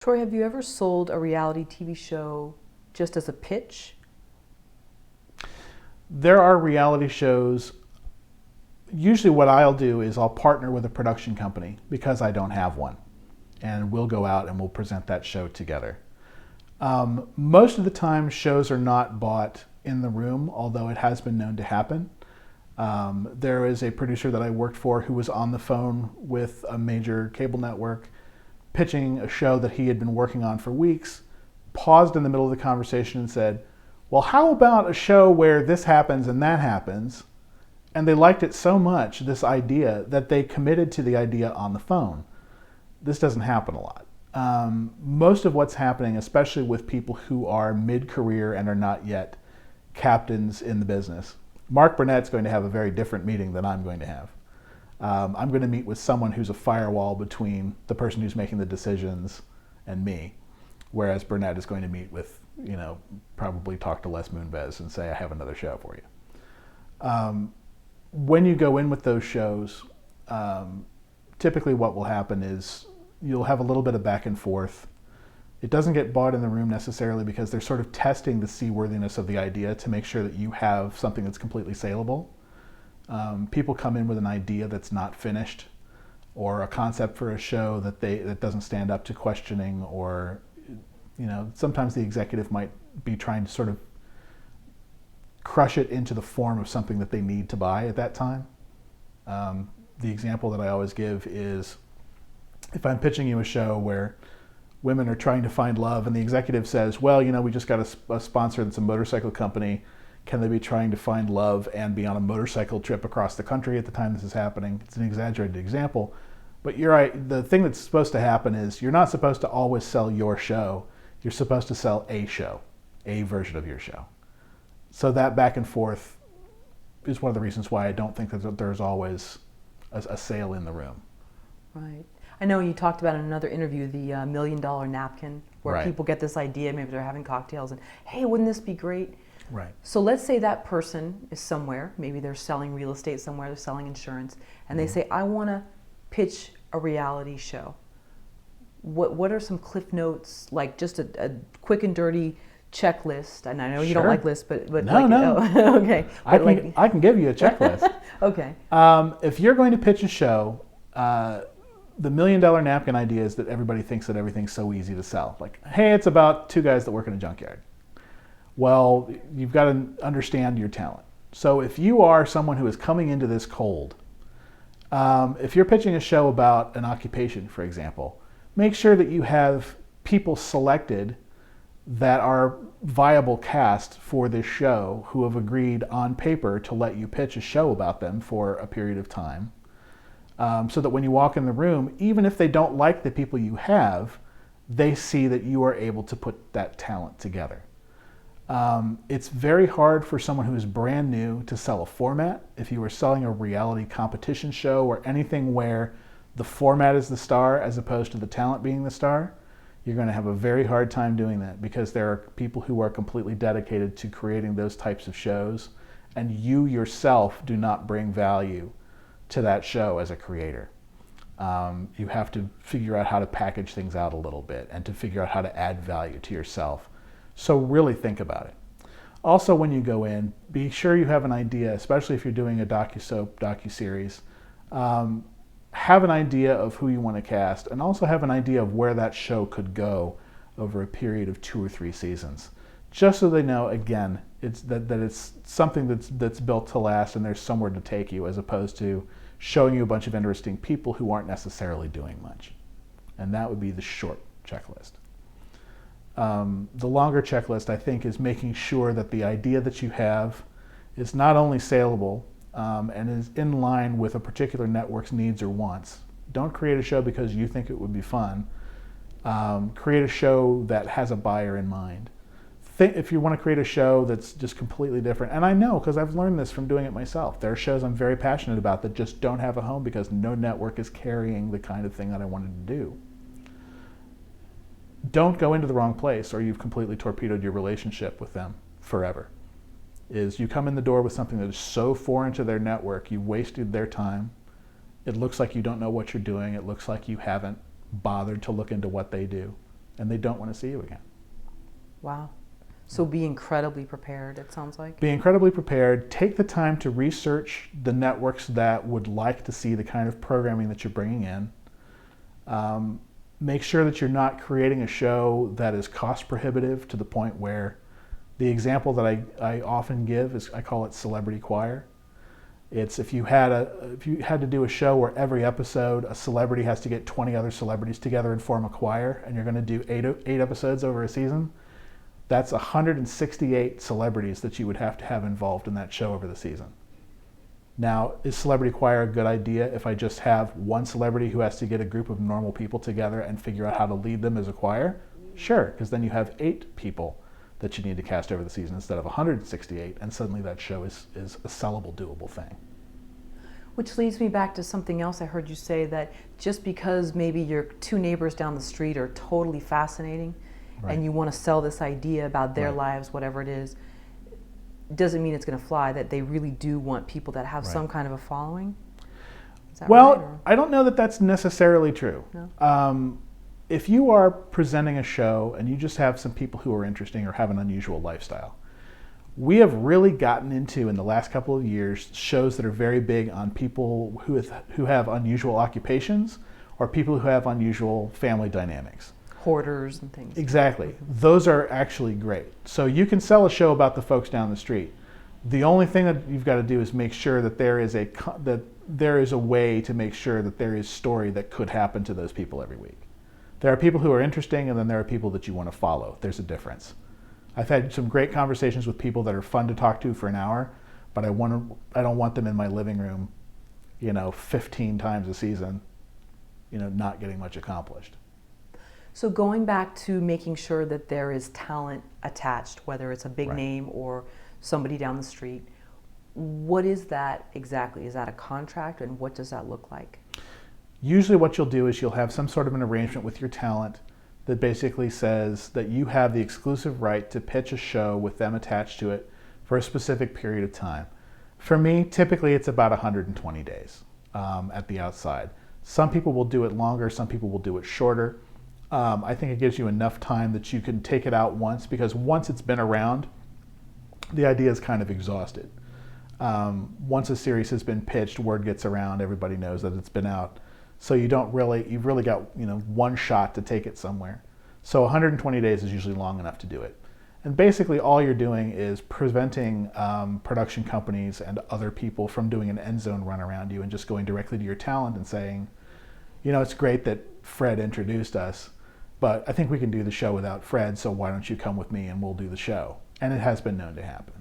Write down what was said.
Troy, have you ever sold a reality TV show just as a pitch? There are reality shows. Usually, what I'll do is I'll partner with a production company because I don't have one, and we'll go out and we'll present that show together. Most of the time, shows are not bought in the room, although it has been known to happen. There is a producer that I worked for who was on the phone with a major cable network pitching a show that he had been working on for weeks, paused in the middle of the conversation and said, well, how about a show where this happens and that happens? And they liked it so much, this idea, that they committed to the idea on the phone. This doesn't happen a lot. Most of what's happening, especially with people who are mid-career and are not yet captains in the business. Mark Burnett's going to have a very different meeting than I'm going to have. I'm going to meet with someone who's a firewall between the person who's making the decisions and me, whereas Burnett is going to meet with, probably talk to Les Moonves and say, I have another show for you. When you go in with those shows, typically what will happen is you'll have a little bit of back and forth. It doesn't get bought in the room necessarily because they're sort of testing the seaworthiness of the idea to make sure that you have something that's completely saleable. People come in with an idea that's not finished, or a concept for a show that doesn't stand up to questioning, or sometimes the executive might be trying to sort of crush it into the form of something that they need to buy at that time. The example that I always give is if I'm pitching you a show where women are trying to find love and the executive says, well, we just got a sponsor that's a motorcycle company. Can they be trying to find love and be on a motorcycle trip across the country at the time this is happening? It's an exaggerated example, but you're right. The thing that's supposed to happen is you're not supposed to always sell your show. You're supposed to sell a show, a version of your show. So that back and forth is one of the reasons why I don't think that there's always a sale in the room. Right. I know you talked about in another interview the $1 million napkin, where Right. people get this idea, maybe they're having cocktails, and hey, wouldn't this be great? Right. So let's say that person is somewhere, maybe they're selling real estate somewhere, they're selling insurance, and they say, I want to pitch a reality show. What are some cliff notes, like just a quick and dirty checklist? And I know you don't Sure. like lists, but No. Oh, okay. I But can give you a checklist. Okay. If you're going to pitch a show, the $1 million napkin idea is that everybody thinks that everything's so easy to sell. Like, hey, it's about two guys that work in a junkyard. Well, you've got to understand your talent. So if you are someone who is coming into this cold, if you're pitching a show about an occupation, for example, make sure that you have people selected that are viable cast for this show who have agreed on paper to let you pitch a show about them for a period of time. So that when you walk in the room, even if they don't like the people you have, they see that you are able to put that talent together. It's very hard for someone who is brand new to sell a format. If you were selling a reality competition show or anything where the format is the star as opposed to the talent being the star, you're going to have a very hard time doing that because there are people who are completely dedicated to creating those types of shows, and you yourself do not bring value to that show as a creator. You have to figure out how to package things out a little bit and to figure out how to add value to yourself. So really think about it. Also, when you go in, be sure you have an idea, especially if you're doing a docu-soap, docu-series. Have an idea of who you want to cast, and also have an idea of where that show could go over a period of 2 or 3 seasons. Just so they know, again, it's that it's something that's built to last and there's somewhere to take you, as opposed to showing you a bunch of interesting people who aren't necessarily doing much. And that would be the short checklist. The longer checklist, I think, is making sure that the idea that you have is not only saleable and is in line with a particular network's needs or wants. Don't create a show because you think it would be fun. Create a show that has a buyer in mind. If you want to create a show that's just completely different, and I know because I've learned this from doing it myself, there are shows I'm very passionate about that just don't have a home because no network is carrying the kind of thing that I wanted to do. Don't go into the wrong place or you've completely torpedoed your relationship with them forever. Is you come in the door with something that is so foreign to their network, you wasted their time. It looks like you don't know what you're doing. It looks like you haven't bothered to look into what they do. and they don't want to see you again. Wow. So be incredibly prepared, it sounds like. Be incredibly prepared. Take the time to research the networks that would like to see the kind of programming that you're bringing in. Make sure that you're not creating a show that is cost prohibitive to the point where the example that I often give is, I call it celebrity choir. It's if you had to do a show where every episode a celebrity has to get 20 other celebrities together and form a choir, and you're going to do eight episodes over a season, that's 168 celebrities that you would have to have involved in that show over the season. Now, is celebrity choir a good idea if I just have one celebrity who has to get a group of normal people together and figure out how to lead them as a choir? Sure, because then you have 8 people that you need to cast over the season instead of 168, and suddenly that show is a sellable, doable thing. Which leads me back to something else I heard you say, that just because maybe your 2 neighbors down the street are totally fascinating, right, and you want to sell this idea about their, right, lives, whatever it is, doesn't mean it's going to fly, that they really do want people that have, right, some kind of a following? Is that well, right, or? I don't know that that's necessarily true. No? If you are presenting a show and you just have some people who are interesting or have an unusual lifestyle, we have really gotten into, in the last couple of years, shows that are very big on people who have unusual occupations or people who have unusual family dynamics. Hoarders and things. Exactly. Mm-hmm. Those are actually great. So you can sell a show about the folks down the street. The only thing that you've got to do is make sure that there is a way to make sure that there is story that could happen to those people every week. There are people who are interesting, and then there are people that you want to follow. There's a difference. I've had some great conversations with people that are fun to talk to for an hour, but I don't want them in my living room, 15 times a season, not getting much accomplished. So going back to making sure that there is talent attached, whether it's a big, right, name or somebody down the street, what is that exactly? Is that a contract, and what does that look like? Usually what you'll do is you'll have some sort of an arrangement with your talent that basically says that you have the exclusive right to pitch a show with them attached to it for a specific period of time. For me, typically it's about 120 days at the outside. Some people will do it longer, some people will do it shorter. I think it gives you enough time that you can take it out once, because once it's been around, the idea is kind of exhausted. Once a series has been pitched, word gets around, everybody knows that it's been out. So you've really got one shot to take it somewhere. So 120 days is usually long enough to do it. And basically all you're doing is preventing production companies and other people from doing an end zone run around you and just going directly to your talent and saying, it's great that Fred introduced us, but I think we can do the show without Fred, so why don't you come with me and we'll do the show? And it has been known to happen.